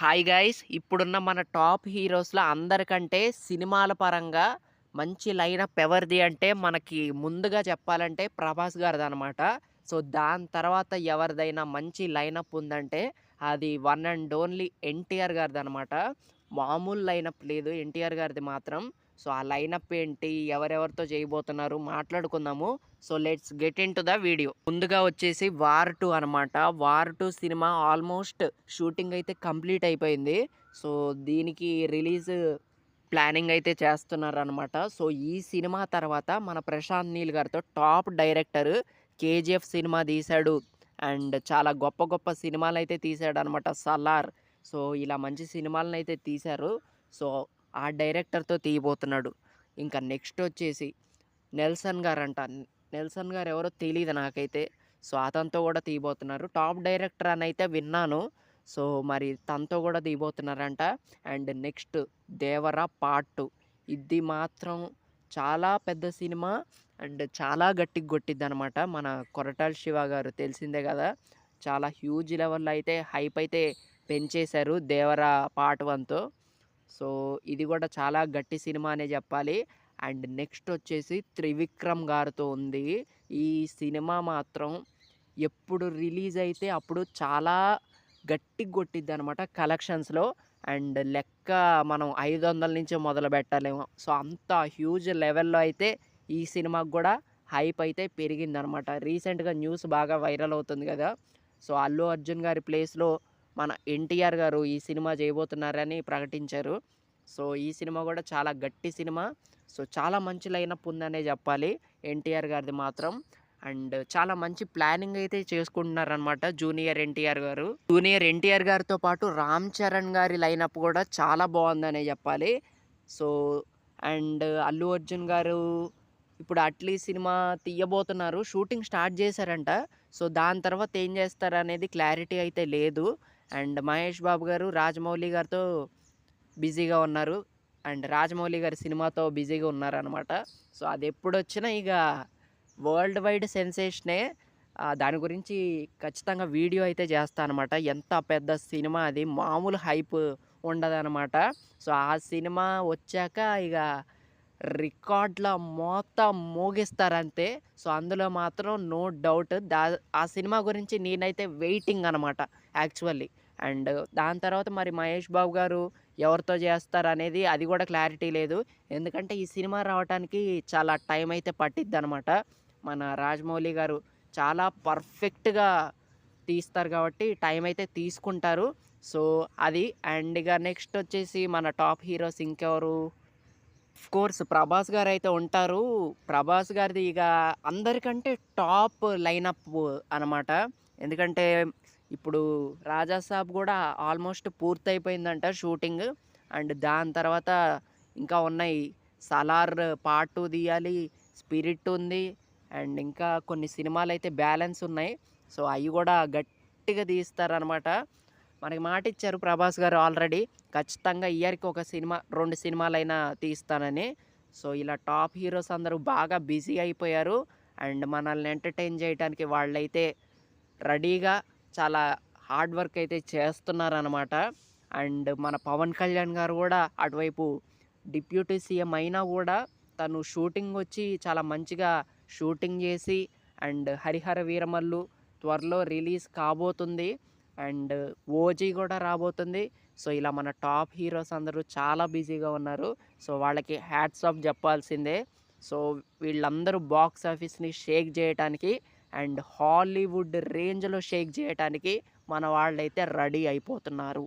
Hi guys! ఇప్పుడున్న మన top హీరోస్‌లో అందరికంటే సినిమాల పరంగా మంచి లైనప్ ఎవరిది అంటే మనకి ముందుగా చెప్పాలంటే 'ప్రభాస్' గారిదనమాట. సో, దాని తర్వాత ఎవరిదైనా మంచి లైనప్ ఉందంటే అది వన్ అండ్ ఓన్లీ 'ఎన్టీఆర్' గారిదనమాట. మామూలు లైనప్ లేదు 'ఎన్టీఆర్' గారిది మాత్రం. సో, ఆ లైనప్ ఏంటి? ఎవరెవరితో చేయబోతున్నారు? మాట్లాడుకుందాము. So, let's get into the video. ముందుగా వచ్చేసి 'వార్ 2' అనమాట. 'వార్ 2' సినిమా ఆల్మోస్ట్ షూటింగ్ అయితే కంప్లీట్ అయిపోయింది. సో, దీనికి రిలీజ్ ప్లానింగ్ అయితే చేస్తున్నారనమాట. సో, ఈ సినిమా తర్వాత మన 'ప్రశాంత్ నీల్' గారితో టాప్ డైరెక్టర్ 'కేజీఎఫ్' సినిమా తీశాడు. అండ్ చాలా గొప్ప గొప్ప సినిమాలైతే తీశాడనమాట 'సలార్'. సో, ఇలా మంచి సినిమాలనైతే తీశారు. సో, ఆ డైరెక్టర్‌తో తీయబోతున్నాడు. ఇంకా నెక్స్ట్ వచ్చేసి 'నెల్సన్' గారంట. 'నెల్సన్' గారు ఎవరో తెలీదు నాకైతే. సో, అతనితో కూడా తీయబోతున్నారు. టాప్ డైరెక్టర్ అనైతే విన్నాను. సో, మరి తనతో కూడా తీయబోతున్నారంట. అండ్ నెక్స్ట్ 'దేవర పార్ట్ 2' ఇది మాత్రం చాలా పెద్ద సినిమా. అండ్ చాలా గట్టిగా కొట్టిద్దనమాట. మన కొరటాల శివ గారు తెలిసిందే కదా! చాలా హ్యూజ్ లెవెల్‌లో అయితే హైప్ అయితే పెంచేశారు 'దేవర పార్ట్ 1'తో. సో, ఇది కూడా చాలా గట్టి సినిమా అనే చెప్పాలి. అండ్ నెక్స్ట్ వచ్చేసి 'త్రివిక్రమ్' గారితో ఉంది. ఈ సినిమా మాత్రం ఎప్పుడు రిలీజ్ అయితే అప్పుడు చాలా గట్టిగా కొట్టిద్దనమాట కలెక్షన్స్‌లో. అండ్ లెక్క మనం 500 నుంచే మొదలుపెట్టాలేమో. సో, అంత హ్యూజ్ లెవెల్‌లో అయితే ఈ సినిమాకి గూడా హైప్ అయితే పెరిగిందనమాట. రీసెంట్‌గా న్యూస్ బాగా వైరల్ అవుతుంది గదా! సో, అల్లు అర్జున్ గారి ప్లేస్‌లో మన 'ఎన్టీఆర్' గారు ఈ సినిమా చేయబోతున్నారని ప్రకటించారు. సో, ఈ సినిమా గూడా చాలా గట్టి సినిమా. సో, చాలా మంచి లైనప్ ఉందనే జెప్పాలి 'ఎన్టీఆర్' గారిది మాత్రం. అండ్ చాలా మంచి ప్లానింగ్ అయితే చేసుకుంటున్నారనమాట జూనియర్ ఎన్టీఆర్ గారు. జూనియర్ ఎన్టీఆర్ గారితో పాటు 'రామ్ చరణ్' గారి లైనప్ కూడా చాలా బాగుందనే చెప్పాలి. సో, అండ్ అల్లు అర్జున్ గారు ఇప్పుడు 'అట్లీ' సినిమా తీయబోతున్నారు. షూటింగ్ స్టార్ట్ చేశారంట. సో, దాని తర్వాత ఏం చేస్తారనేది క్లారిటీ అయితే లేదు. అండ్ మహేష్ బాబు గారు రాజమౌళి గారితో బిజీగా ఉన్నారు. అండ్ రాజమౌళి గారి సినిమాతో బిజీగా ఉన్నారనమాట. సో, అది ఎప్పుడొచ్చినా ఇక వరల్డ్ వైడ్ సెన్సేషనే. దాని గురించి ఖచ్చితంగా వీడియో అయితే చేస్తా అనమాట. ఎంత పెద్ద సినిమా అది మామూలు హైప్ ఉండదనమాట. సో, ఆ సినిమా వచ్చాక ఇక రికార్డ్‌ల మోత మోగిస్తారంతే. సో, అందులో మాత్రం నో డౌట్. ఆ సినిమా గురించి నేనైతే వెయిటింగ్ అనమాట యాక్చువల్లీ. అండ్ దాని తర్వాత మరి మహేష్ బాబు గారు ఎవరితో చేస్తారనేది అది కూడా క్లారిటీ లేదు. ఎందుకంటే ఈ సినిమా రావటానికి చాలా టైం అయితే పట్టిద్దనమాట. మన రాజమౌళి గారు చాలా పర్ఫెక్ట్‌గా తీస్తారు కాబట్టి టైం అయితే తీసుకుంటారు. సో, అది. అండ్ ఇక నెక్స్ట్ వచ్చేసి మన టాప్ హీరోస్ ఇంకెవరు? ఆఫ్‌కోర్స్ 'ప్రభాస్' గారైతే ఉంటారు. 'ప్రభాస్' గారిది ఇక అందరికంటే టాప్ లైనప్ అనమాట. ఎందుకంటే ఇప్పుడు 'రాజా సాబ్' గూడా ఆల్మోస్ట్ పూర్తయిపోయిందంట షూటింగ్. అండ్ దాని తర్వాత ఇంకా ఉన్నాయి. 'సలార్ పార్ట్ 2' తీయాలి. 'స్పిరిట్' ఉంది. అండ్ ఇంకా కొన్ని సినిమాలైతే బ్యాలెన్స్ ఉన్నాయి. సో, అయి గూడా గట్టిగా తీస్తారనమాట. మనకి మాటిచ్చారు 'ప్రభాస్' గారు ఆల్రెడీ. ఖచ్చితంగా ఇయర్‌కి ఒక సినిమా, 2 సినిమాలైనా తీస్తానని. సో, ఇలా టాప్ హీరోస్ అందరూ బాగా బిజీ అయిపోయారు. అండ్ మనల్ని ఎంటర్‌టైన్ చేయటానికి వాళ్ళైతే రెడీగా చాలా హార్డ్ వర్క్ అయితే చేస్తున్నారనమాట. అండ్ మన 'పవన్ కళ్యాణ్' గారు గూడా అటువైపు డిప్యూటీ సీఎం అయినా గూడా తను షూటింగ్ వచ్చి చాలా మంచిగా షూటింగ్ చేసి అండ్ 'హరిహర వీరమల్లు' త్వరలో రిలీజ్ కాబోతుంది. అండ్ 'ఓజీ' కూడా రాబోతుంది. సో, ఇలా మన టాప్ హీరోస్ అందరూ చాలా బిజీగా ఉన్నారు. సో, వాళ్ళకి హ్యాట్స్ ఆఫ్ చెప్పాల్సిందే. సో, వీళ్ళందరూ బాక్స్ ఆఫీస్‌ని షేక్ జేయటానికి అండ్ హాలీవుడ్ రేంజ్‌లో షేక్ జేయటానికి మన వాళ్ళైతే రెడీ అయిపోతున్నారు.